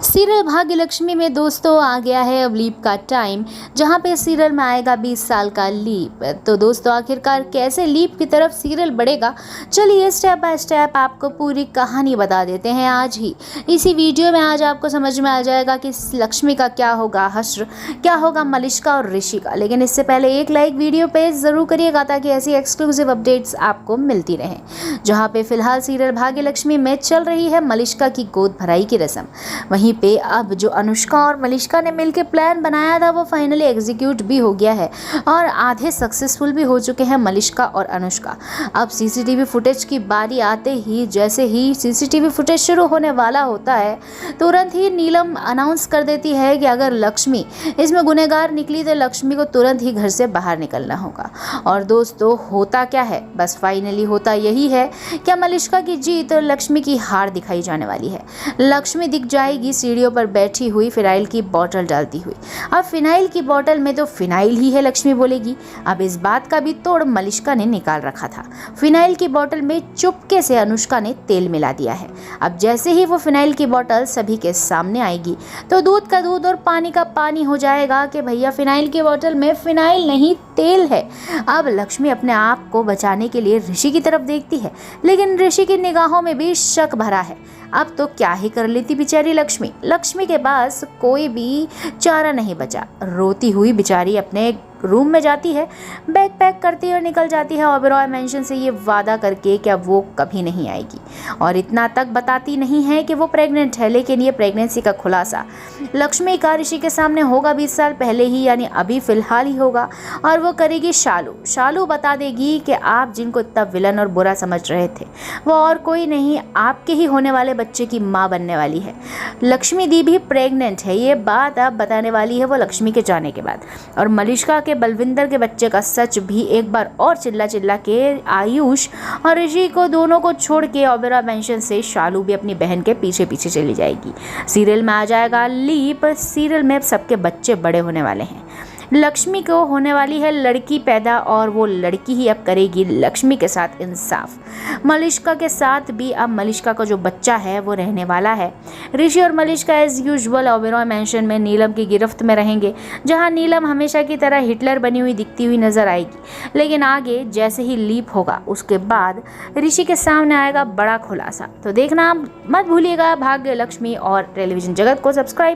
Serial भाग्य लक्ष्मी में दोस्तों आ गया है अब लीप का टाइम, जहां पे सीरियल में आएगा 20 साल का लीप। तो दोस्तों आखिरकार कैसे लीप की तरफ सीरियल बढ़ेगा, चलिए स्टेप बाय स्टेप आपको पूरी कहानी बता देते हैं आज ही इसी वीडियो में। आज आपको समझ में आ जाएगा कि लक्ष्मी का क्या होगा हश्र, क्या होगा मलिष्का और ऋषि का। लेकिन इससे पहले एक लाइक वीडियो पे जरूर करिएगा ताकि ऐसी एक्सक्लूसिव अपडेट्स आपको मिलती रहें। जहाँ पे फिलहाल सीरियल भाग्य लक्ष्मी में चल रही है मलिष्का की गोद भराई की रस्म, वहीं पे अब जो अनुष्का और मलिष्का ने मिलकर प्लान बनाया था वो फाइनली एग्जीक्यूट भी हो गया है और आधे सक्सेसफुल भी हो चुके हैं मलिष्का और अनुष्का। अब सीसीटीवी फुटेज की बारी आते ही जैसे ही सीसीटीवी फुटेज शुरू होने वाला होता है तुरंत ही नीलम अनाउंस कर देती है कि अगर लक्ष्मी इसमें गुनहगार निकली तो लक्ष्मी को तुरंत ही घर से बाहर निकलना होगा। और दोस्तों होता क्या है, बस फाइनली होता यही है कि मलिष्का की जीत और लक्ष्मी की हार दिखाई जाने वाली है। लक्ष्मी दिख जाएगी सीढ़ियों पर बैठी हुई फिनाइल की बोतल डालती हुई। अब फिनाइल की बोतल में तो फिनाइल ही है लक्ष्मी बोलेगी। अब इस बात का भी तोड़ मलिष्का ने निकाल रखा था। फिनाइल की बोतल में चुपके से अनुष्का ने तेल मिला दिया है। अब जैसे ही वो फिनाइल की बोतल सभी के सामने आएगी तो दूध का दूध और पानी का पानी हो जाएगा कि भैया फिनाइल की बोतल में फिनाइल नहीं तेल है। अब लक्ष्मी अपने आप को बचाने के लिए ऋषि की तरफ देखती है, लेकिन ऋषि की निगाहों में भी शक भरा है। अब तो क्या ही कर लेती बेचारी लक्ष्मी। लक्ष्मी के पास कोई भी चारा नहीं बचा। रोती हुई बेचारी अपने रूम में जाती है, बैग पैक करती है और निकल जाती है ओबेरॉय मेंशन से ये वादा करके कि अब वो कभी नहीं आएगी। और इतना तक बताती नहीं है कि वो प्रेग्नेंट है, लेकिन ये प्रेगनेंसी का खुलासा लक्ष्मी का ऋषि के सामने होगा 20 साल पहले ही, यानी अभी फिलहाल ही होगा। और वो करेगी शालू बता देगी कि आप जिनको इतना विलन और बुरा समझ रहे थे वो और कोई नहीं, आपके ही होने वाले बच्चे की माँ बनने वाली है। लक्ष्मी दी भी प्रेग्नेंट है, ये बात अब बताने वाली है वो लक्ष्मी के जाने के बाद। और मलिष्का के बलविंदर के बच्चे का सच भी एक बार और चिल्ला चिल्ला के आयुष और ऋषि को दोनों को छोड़ के ओबेरॉय मेंशन से शालू भी अपनी बहन के पीछे पीछे चली जाएगी। सीरियल में आ जाएगा लीप। सीरियल में सबके बच्चे बड़े होने वाले हैं। लक्ष्मी को होने वाली है लड़की पैदा और वो लड़की ही अब करेगी लक्ष्मी के साथ इंसाफ। मलिष्का के साथ भी अब मलिष्का का जो बच्चा है वो रहने वाला है। ऋषि और Malishka as usual Oberoi mansion में नीलम की गिरफ्त में रहेंगे, जहां नीलम हमेशा की तरह हिटलर बनी हुई दिखती हुई नजर आएगी। लेकिन आगे जैसे ही लीप होगा उसके बाद ऋषि के सामने आएगा बड़ा खुलासा। तो देखना मत भूलिएगा भाग्य लक्ष्मी और टेलीविजन जगत को सब्सक्राइब